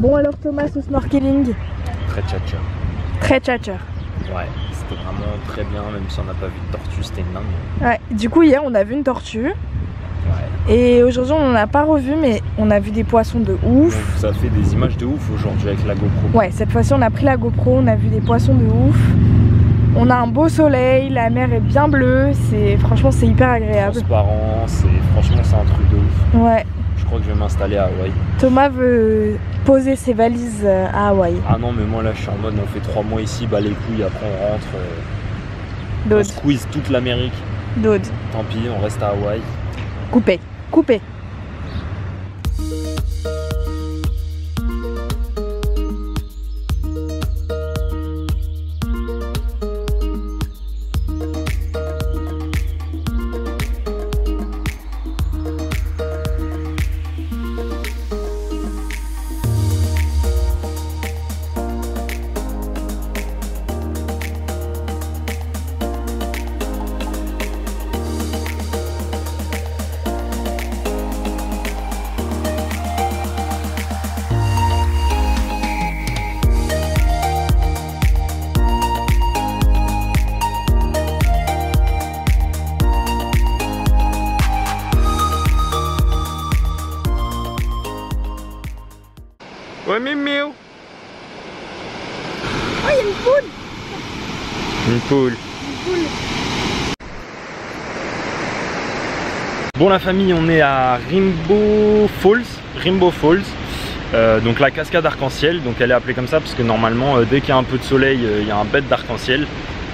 Bon alors Thomas, ce snorkeling? Très tchatcha. Très tchatcha. Ouais, c'était vraiment très bien, même si on n'a pas vu de tortue, c'était une dingue. Ouais, du coup hier on a vu une tortue. Ouais. Et aujourd'hui on n'en a pas revu, mais on a vu des poissons de ouf. Donc ça fait des images de ouf aujourd'hui avec la GoPro. Ouais, cette fois-ci on a pris la GoPro, on a vu des poissons de ouf. On a un beau soleil, la mer est bien bleue, franchement c'est hyper agréable. Transparent, franchement c'est un truc de ouf. Ouais. Je crois que je vais m'installer à Hawaï. Thomas veut poser ses valises à Hawaï. Ah non mais moi là je suis en mode on fait 3 mois ici, bah les couilles, après on rentre. On Dode. squeeze toute l'Amérique. Dode. Tant pis, on reste à Hawaï. Coupé. Coupé. Ouais Mimio. Oh, il y a une poule. Une poule. Bon la famille, on est à Rainbow Falls, donc la cascade arc-en-ciel, donc elle est appelée comme ça parce que normalement dès qu'il y a un peu de soleil, il y a un bête d'arc-en-ciel.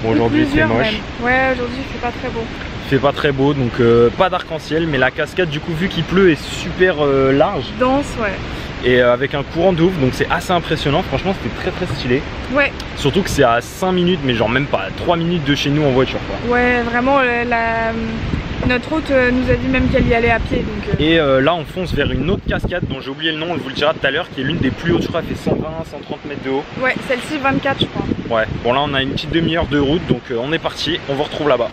Bon aujourd'hui c'est moche. Même. Ouais, aujourd'hui il fait pas très beau. Il fait pas très beau, donc pas d'arc-en-ciel, mais la cascade du coup vu qu'il pleut est super large. Dense, ouais. Et avec un courant de ouf, donc c'est assez impressionnant, franchement c'était très stylé. Ouais. Surtout que c'est à 5 minutes, mais genre même pas 3 minutes de chez nous en voiture quoi. Ouais, vraiment notre hôte nous a dit même qu'elle y allait à pied. Donc, Et là on fonce vers une autre cascade dont j'ai oublié le nom, on vous le dira tout à l'heure, qui est l'une des plus hautes, je crois, elle fait 120-130 mètres de haut. Ouais, celle-ci 24 je crois. Ouais, bon là on a une petite demi-heure de route, donc on est parti, on vous retrouve là-bas.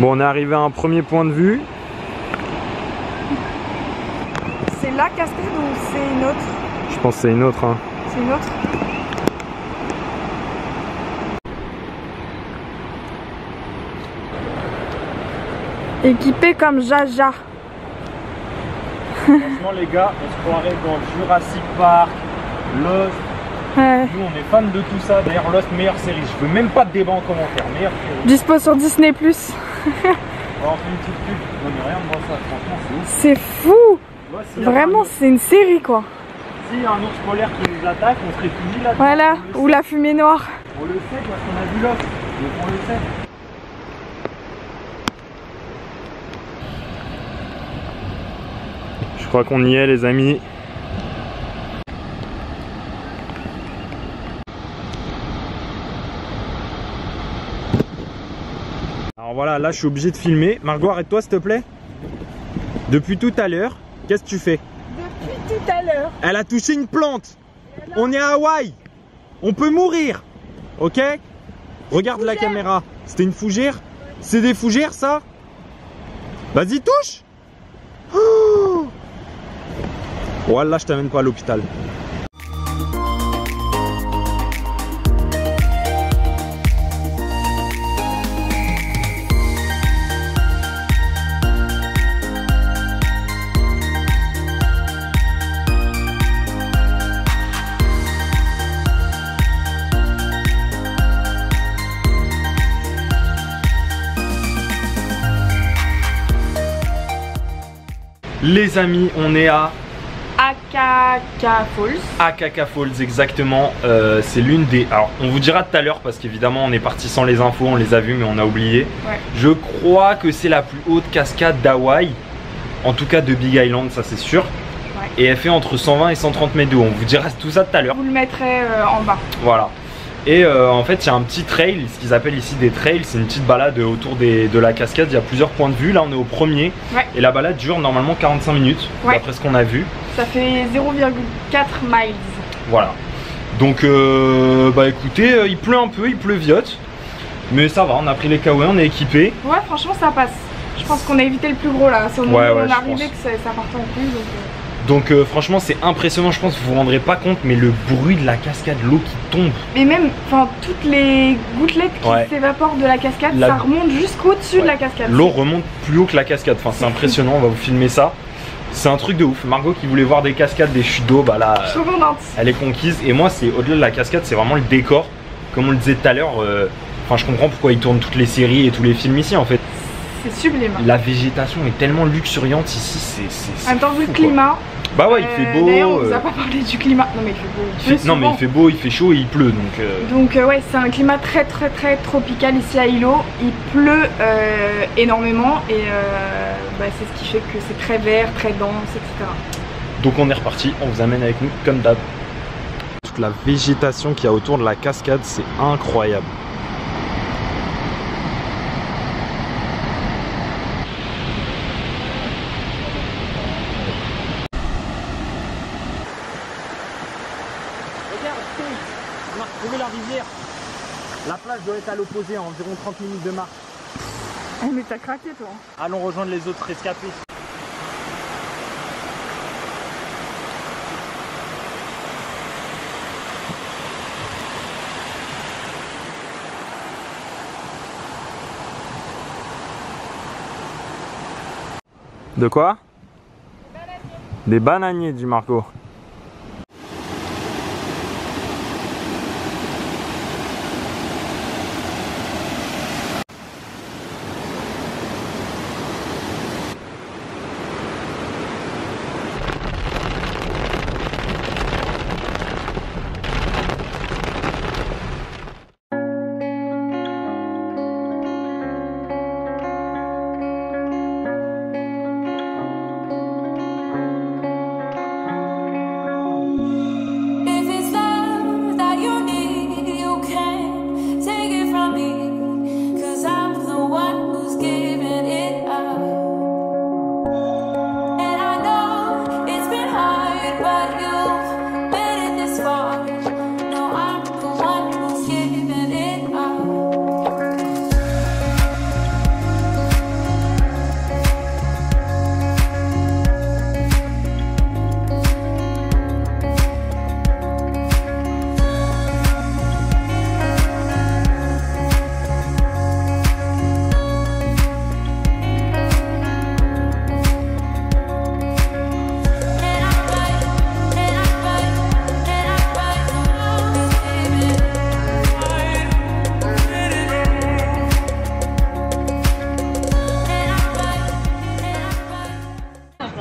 Bon, on est arrivé à un premier point de vue. C'est la cascade ou c'est une autre? Je pense que c'est une autre. Hein. C'est une autre? Équipé comme Jaja. Franchement les gars, on se croirait dans Jurassic Park, Lost. Ouais. Nous on est fans de tout ça. D'ailleurs Lost, meilleure série. Je veux même pas de débat en commentaire. Meilleure série. Dispo sur Disney+. On va en faire une petite pub. On est rien de voir ça. Franchement c'est ouf. C'est fou. Ouais, si Vraiment c'est une série quoi. S'il y a un ours polaire qui nous attaque, on se réfugie là-dedans. Voilà, ou la fumée noire. On le sait parce qu'on a vu Lost. Donc on le sait. Je crois qu'on y est les amis. Alors voilà, là je suis obligé de filmer. Margot, arrête-toi s'il te plaît. Depuis tout à l'heure, qu'est-ce que tu fais? Depuis tout à l'heure. Elle a touché une plante. On est à Hawaï. On peut mourir. Ok? Regarde la caméra. C'était une fougère? C'est des fougères ça? Vas-y touche. Oh, voilà, je t'amène pas à l'hôpital. Les amis, on est à Akaka Falls. Akaka Falls, exactement. C'est l'une des... Alors, on vous dira tout à l'heure parce qu'évidemment, on est parti sans les infos, on les a vues, mais on a oublié. Ouais. Je crois que c'est la plus haute cascade d'Hawaï. En tout cas, de Big Island, ça c'est sûr. Ouais. Et elle fait entre 120 et 130 mètres de haut. On vous dira tout ça tout à l'heure. Vous le mettrez en bas. Voilà. Et en fait, il y a un petit trail, ce qu'ils appellent ici des trails. C'est une petite balade autour de la cascade. Il y a plusieurs points de vue. Là, on est au premier. Ouais. Et la balade dure normalement 45 minutes, ouais. d'après ce qu'on a vu. Ça fait 0,4 miles. Voilà. Donc bah écoutez, il pleut un peu, il pleuviote. Mais ça va, on a pris les kawaii, on est équipé. Ouais, franchement ça passe. Je pense qu'on a évité le plus gros là. C'est au moment où on est arrivé que ça partait en plus. Donc franchement c'est impressionnant, je pense que vous vous rendrez pas compte, mais le bruit de la cascade, l'eau qui tombe. Et même, enfin toutes les gouttelettes qui s'évaporent de la cascade, ça remonte jusqu'au-dessus de la cascade. L'eau remonte plus haut que la cascade, enfin c'est impressionnant, on va vous filmer ça. C'est un truc de ouf. Margot qui voulait voir des cascades, des chutes d'eau, bah là, elle est conquise. Et moi c'est au-delà de la cascade, c'est vraiment le décor. Comme on le disait tout à l'heure, enfin je comprends pourquoi ils tournent toutes les séries et tous les films ici en fait. C'est sublime. La végétation est tellement luxuriante ici, c'est en même temps vu le climat. Bah ouais, il fait beau. D'ailleurs, on vous a pas parlé du climat. Non mais il fait beau. Non mais il fait beau, il fait chaud et il pleut donc ouais, c'est un climat très tropical ici à Hilo. Il pleut énormément et bah, c'est ce qui fait que c'est très vert, très dense, etc. Donc on est reparti, on vous amène avec nous comme d'hab. Toute la végétation qu'il y a autour de la cascade, c'est incroyable. On a retrouvé la rivière. La plage doit être à l'opposé, à environ 30 minutes de marche. Mais t'as craqué toi. Allons rejoindre les autres rescapés. De quoi? Des bananiers, dit Marco.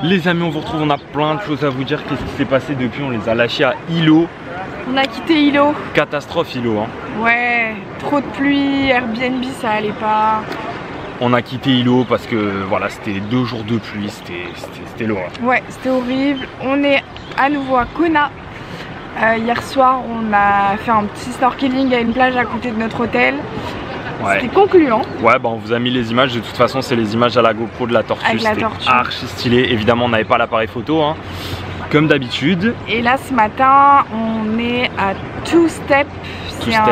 Les amis, on vous retrouve, on a plein de choses à vous dire. Qu'est-ce qui s'est passé depuis? On les a lâchés à Hilo. On a quitté Hilo. Catastrophe Hilo, hein. Ouais, trop de pluie, Airbnb ça allait pas. On a quitté Hilo parce que voilà, c'était 2 jours de pluie, c'était l'horreur. Ouais, c'était horrible. On est à nouveau à Kona. Hier soir, on a fait un petit snorkeling à une plage à côté de notre hôtel. Ouais. C'était concluant. Ouais, bah on vous a mis les images. De toute façon, c'est les images à la GoPro de la tortue. C'était archi stylé. Évidemment, on n'avait pas l'appareil photo, hein, comme d'habitude. Et là, ce matin, on est à Two Steps. C'est un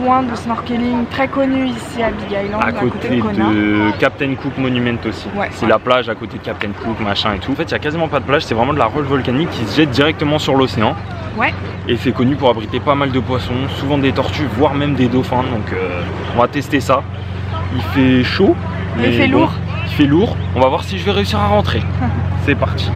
point de snorkeling très connu ici à Big Island, à côté de Kona. Captain Cook Monument aussi. Ouais, c'est la plage à côté de Captain Cook, machin et tout. En fait, il n'y a quasiment pas de plage. C'est vraiment de la roche volcanique qui se jette directement sur l'océan. Ouais. Et c'est connu pour abriter pas mal de poissons, souvent des tortues, voire même des dauphins. Donc on va tester ça. Il fait chaud, mais il fait lourd. Il fait lourd. On va voir si je vais réussir à rentrer. C'est parti.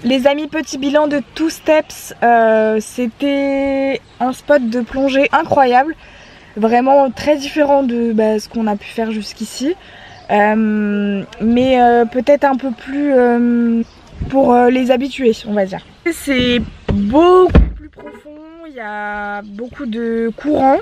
Les amis, petit bilan de Two Steps, c'était un spot de plongée incroyable, vraiment très différent de ce qu'on a pu faire jusqu'ici, mais peut-être un peu plus pour les habitués, on va dire. C'est beaucoup plus profond, il y a beaucoup de courants.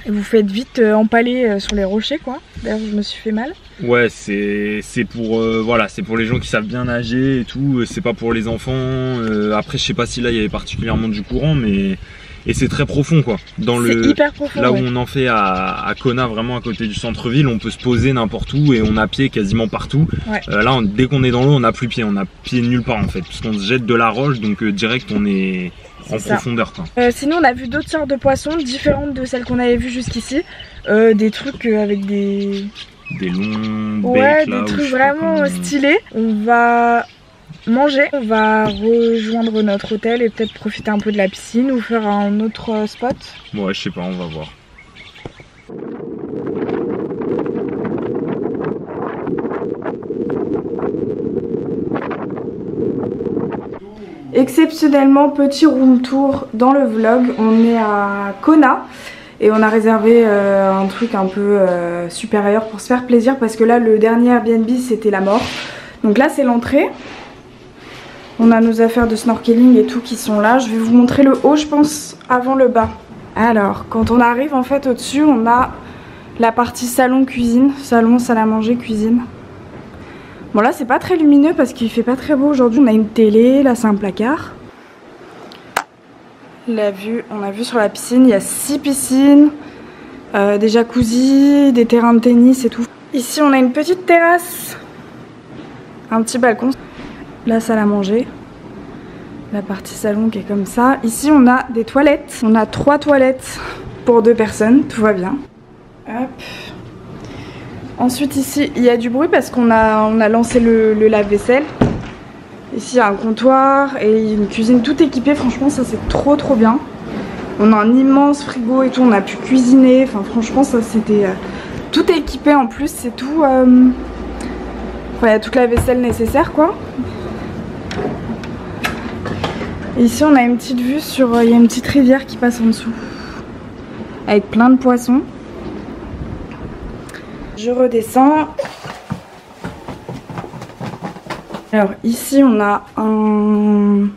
Et vous faites vite empaler sur les rochers quoi. D'ailleurs je me suis fait mal. Ouais, c'est pour voilà, c'est pour les gens qui savent bien nager et tout, c'est pas pour les enfants. Après je sais pas si là il y avait particulièrement du courant, mais et c'est très profond quoi. Dans le hyper profond, là où ouais. on en fait à Kona, vraiment à côté du centre-ville, on peut se poser n'importe où et on a pied quasiment partout. Ouais. Là dès qu'on est dans l'eau, on n'a plus pied, on a pied nulle part en fait, puisqu'on se jette de la roche, donc direct on est en profondeur quoi. Sinon on a vu d'autres sortes de poissons différentes de celles qu'on avait vues jusqu'ici. Des trucs avec des longs becs, ouais, là, des trucs vraiment stylés. On va manger, on va rejoindre notre hôtel et peut-être profiter un peu de la piscine ou faire un autre spot. Ouais, je sais pas, on va voir. Exceptionnellement, petit room tour dans le vlog. On est à Kona et on a réservé un truc un peu supérieur pour se faire plaisir parce que là le dernier Airbnb c'était la mort. Donc là c'est l'entrée. On a nos affaires de snorkeling et tout qui sont là. Je vais vous montrer le haut je pense avant le bas. Alors quand on arrive en fait au-dessus on a la partie salon cuisine, salon salle à manger cuisine. Bon là c'est pas très lumineux parce qu'il fait pas très beau aujourd'hui. On a une télé, là c'est un placard. La vue, on a vu sur la piscine, il y a 6 piscines, des jacuzzis, des terrains de tennis et tout. Ici on a une petite terrasse, un petit balcon, la salle à manger, la partie salon qui est comme ça. Ici on a des toilettes, on a 3 toilettes pour 2 personnes, tout va bien. Hop. Ensuite ici il y a du bruit parce qu'on a lancé le lave-vaisselle. Ici il y a un comptoir et une cuisine tout équipée, franchement ça c'est trop bien. On a un immense frigo et tout, on a pu cuisiner, enfin franchement ça c'était... tout est équipé en plus, c'est tout... Enfin il y a toute la vaisselle nécessaire quoi. Et ici on a une petite vue sur... il y a une petite rivière qui passe en dessous. Avec plein de poissons. Je redescends. Alors ici on a un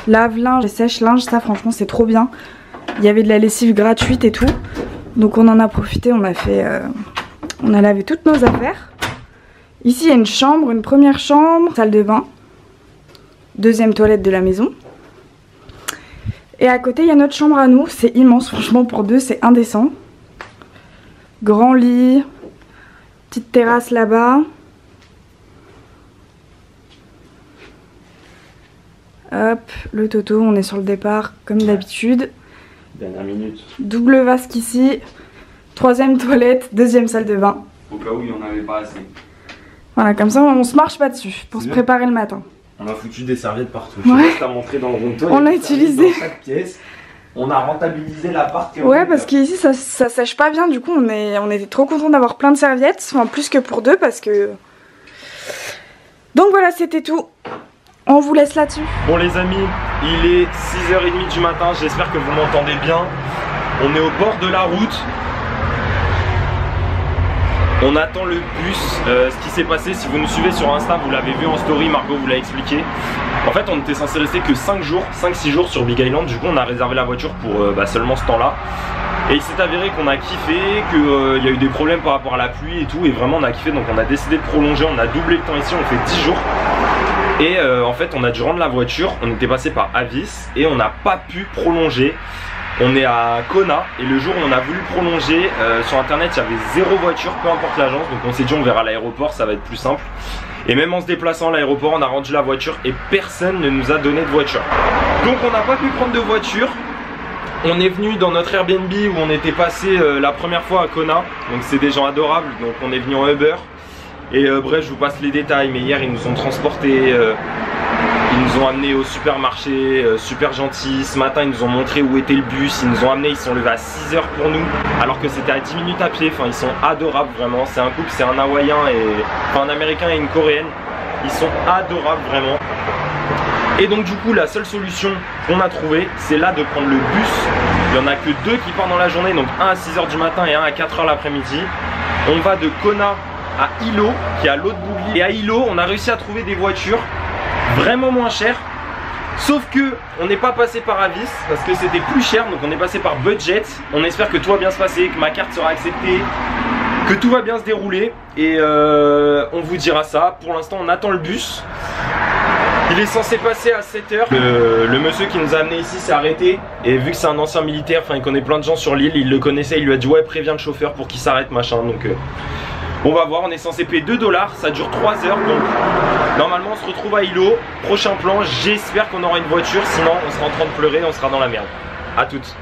lave-linge et sèche-linge, ça franchement c'est trop bien. Il y avait de la lessive gratuite et tout. Donc on en a profité, on a fait... on a lavé toutes nos affaires. Ici il y a une chambre, une première chambre, salle de bain. Deuxième toilette de la maison. Et à côté il y a notre chambre à nous, c'est immense, franchement pour 2 c'est indécent. Grand lit, petite terrasse là-bas. Hop, le toto, on est sur le départ comme d'habitude. Dernière minute. Double vasque ici, 3e toilette, 2e salle de bain. Au cas où il n'y en avait pas assez. Voilà, comme ça on se marche pas dessus pour se préparer le matin. On a foutu des serviettes partout. Ouais. Je sais pas si t'as montré dans le room tour. On a utilisé. Dans chaque pièce. On a rentabilisé l'appart. Ouais, parce qu'ici ça sèche pas bien, du coup on était trop contents d'avoir plein de serviettes, enfin plus que pour 2 parce que... Donc voilà, c'était tout. On vous laisse là-dessus. Bon les amis, il est 6h30 du matin, j'espère que vous m'entendez bien. On est au bord de la route. On attend le bus. Ce qui s'est passé, si vous nous suivez sur Insta, vous l'avez vu en story, Margot vous l'a expliqué. En fait on était censé rester que 5-6 jours sur Big Island. Du coup on a réservé la voiture pour seulement ce temps là. Et il s'est avéré qu'on a kiffé, qu'il y a eu des problèmes par rapport à la pluie et tout. Et vraiment on a kiffé, donc on a décidé de prolonger. On a doublé le temps ici, on fait 10 jours. Et en fait on a dû rendre la voiture. On était passé par Avis et on n'a pas pu prolonger. On est à Kona et le jour où on a voulu prolonger, sur internet il y avait 0 voiture, peu importe l'agence. Donc on s'est dit on verra à l'aéroport, ça va être plus simple. Et même en se déplaçant à l'aéroport, on a rendu la voiture et personne ne nous a donné de voiture. Donc on n'a pas pu prendre de voiture. On est venu dans notre Airbnb où on était passé la première fois à Kona. Donc c'est des gens adorables, donc on est venu en Uber. Et bref, je vous passe les détails, mais hier ils nous ont transportés, ils nous ont amenés au supermarché, super gentils. Ce matin ils nous ont montré où était le bus, ils nous ont amenés, ils sont levés à 6 h pour nous, alors que c'était à 10 minutes à pied. Enfin ils sont adorables vraiment, c'est un couple, c'est un Hawaïen et enfin un Américain et une Coréenne. Ils sont adorables vraiment. Et donc du coup la seule solution qu'on a trouvée, c'est là de prendre le bus. Il n'y en a que 2 qui partent dans la journée, donc un à 6 h du matin et un à 4 h l'après-midi. On va de Kona à Hilo, qui est à l'autre bout. Et à Hilo, on a réussi à trouver des voitures vraiment moins chères. Sauf que on n'est pas passé par Avis parce que c'était plus cher, donc on est passé par Budget. On espère que tout va bien se passer, que ma carte sera acceptée, que tout va bien se dérouler. Et on vous dira ça. Pour l'instant, on attend le bus. Il est censé passer à 7 h. Le monsieur qui nous a amené ici s'est arrêté. Et vu que c'est un ancien militaire, enfin il connaît plein de gens sur l'île, il le connaissait, il lui a dit ouais préviens le chauffeur pour qu'il s'arrête machin. Donc on va voir, on est censé payer 2 $, ça dure 3 heures. Donc normalement on se retrouve à Hilo. Prochain plan, j'espère qu'on aura une voiture, sinon on sera en train de pleurer, on sera dans la merde. A toutes.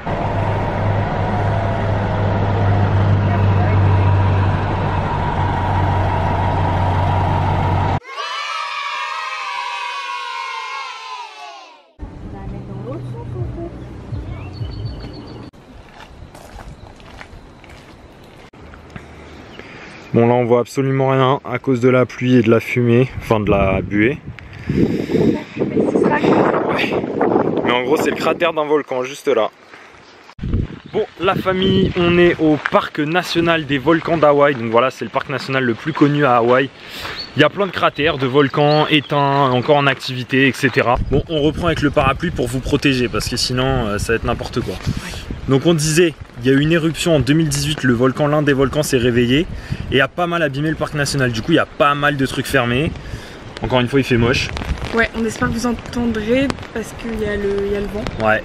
Bon là on voit absolument rien à cause de la pluie et de la fumée, enfin de la buée. Ouais. Mais en gros c'est le cratère d'un volcan juste là. Bon la famille, on est au parc national des volcans d'Hawaï. Donc voilà, c'est le parc national le plus connu à Hawaï. Il y a plein de cratères, de volcans éteints, encore en activité, etc. Bon, on reprend avec le parapluie pour vous protéger parce que sinon ça va être n'importe quoi. Donc on disait, il y a eu une éruption en 2018, le volcan, l'un des volcans s'est réveillé et a pas mal abîmé le parc national. Du coup il y a pas mal de trucs fermés. Encore une fois il fait moche. Ouais, on espère que vous entendrez parce qu'il y a le vent. Ouais.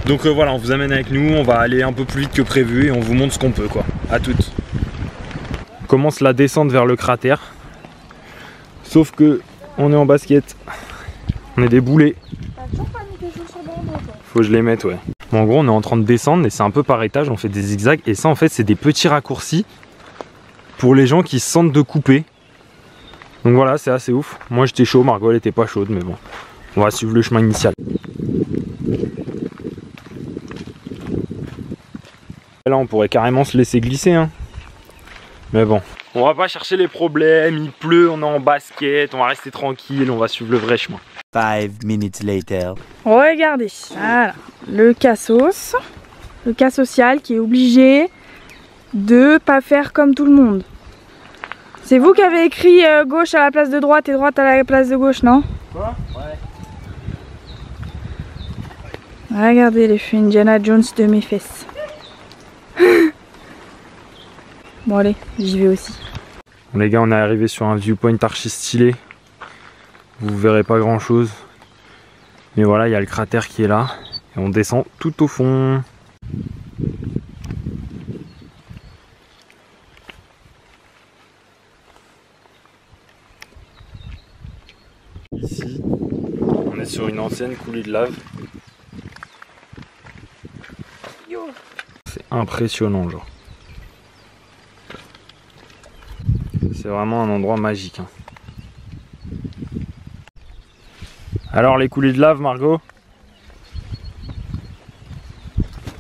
Donc voilà, on vous amène avec nous, on va aller un peu plus vite que prévu et on vous montre ce qu'on peut quoi. À toutes. On commence la descente vers le cratère. Sauf que on est en basket. On est des boulets. T'as toujours pas mis tes chaussures dans le dos, toi. Faut que je les mette, ouais. Bon, en gros on est en train de descendre et c'est un peu par étage, on fait des zigzags. Et ça en fait c'est des petits raccourcis pour les gens qui se sentent de couper. Donc voilà, c'est assez ouf. Moi j'étais chaud, Margot elle était pas chaude, mais bon. On va suivre le chemin initial. Là on pourrait carrément se laisser glisser hein. Mais bon, on va pas chercher les problèmes, il pleut, on est en basket, on va rester tranquille, on va suivre le vrai chemin. 5 minutes later. Regardez, voilà, le cassos, le cas social qui est obligé de pas faire comme tout le monde. C'est vous qui avez écrit gauche à la place de droite et droite à la place de gauche, non? Quoi? Ouais. Regardez les feux Indiana Jones de mes fesses. Bon allez, j'y vais aussi. Bon, les gars, on est arrivé sur un viewpoint archi stylé. Vous verrez pas grand chose. Mais voilà, il y a le cratère qui est là. Et on descend tout au fond. Ici, on est sur une ancienne coulée de lave. C'est impressionnant, genre. C'est vraiment un endroit magique. Hein. Alors, les coulées de lave, Margot?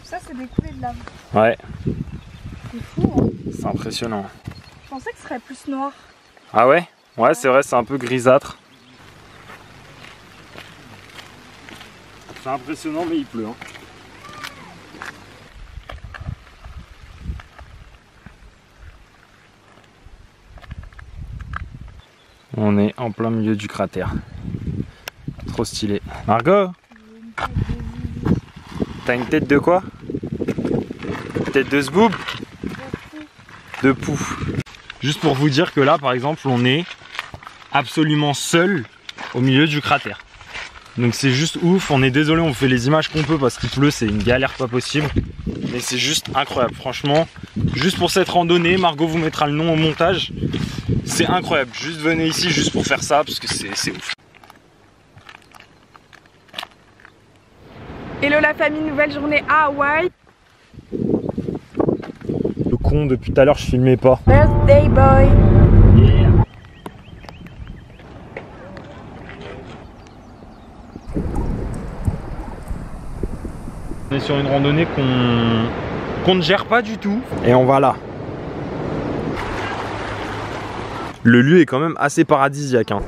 Ça, c'est des coulées de lave. Ouais. C'est fou, hein. C'est impressionnant. Je pensais que ce serait plus noir. Ah ouais? Ouais, c'est vrai, c'est un peu grisâtre. C'est impressionnant, mais il pleut. Hein. On est en plein milieu du cratère. Trop stylé. Margot? T'as une tête de quoi? Tête de zboob? De pouf. Juste pour vous dire que là, par exemple, on est absolument seul au milieu du cratère. Donc c'est juste ouf, on est désolé, on fait les images qu'on peut parce qu'il pleut, c'est une galère pas possible. Mais c'est juste incroyable, franchement. Juste pour cette randonnée, Margot vous mettra le nom au montage. C'est incroyable, juste venez ici juste pour faire ça parce que c'est ouf. Hello la famille, nouvelle journée à Hawaï. Le con, depuis tout à l'heure je filmais pas. Birthday boy. Yeah. On est sur une randonnée qu'on ne gère pas du tout. Et on va là. Le lieu est quand même assez paradisiaque. Hein.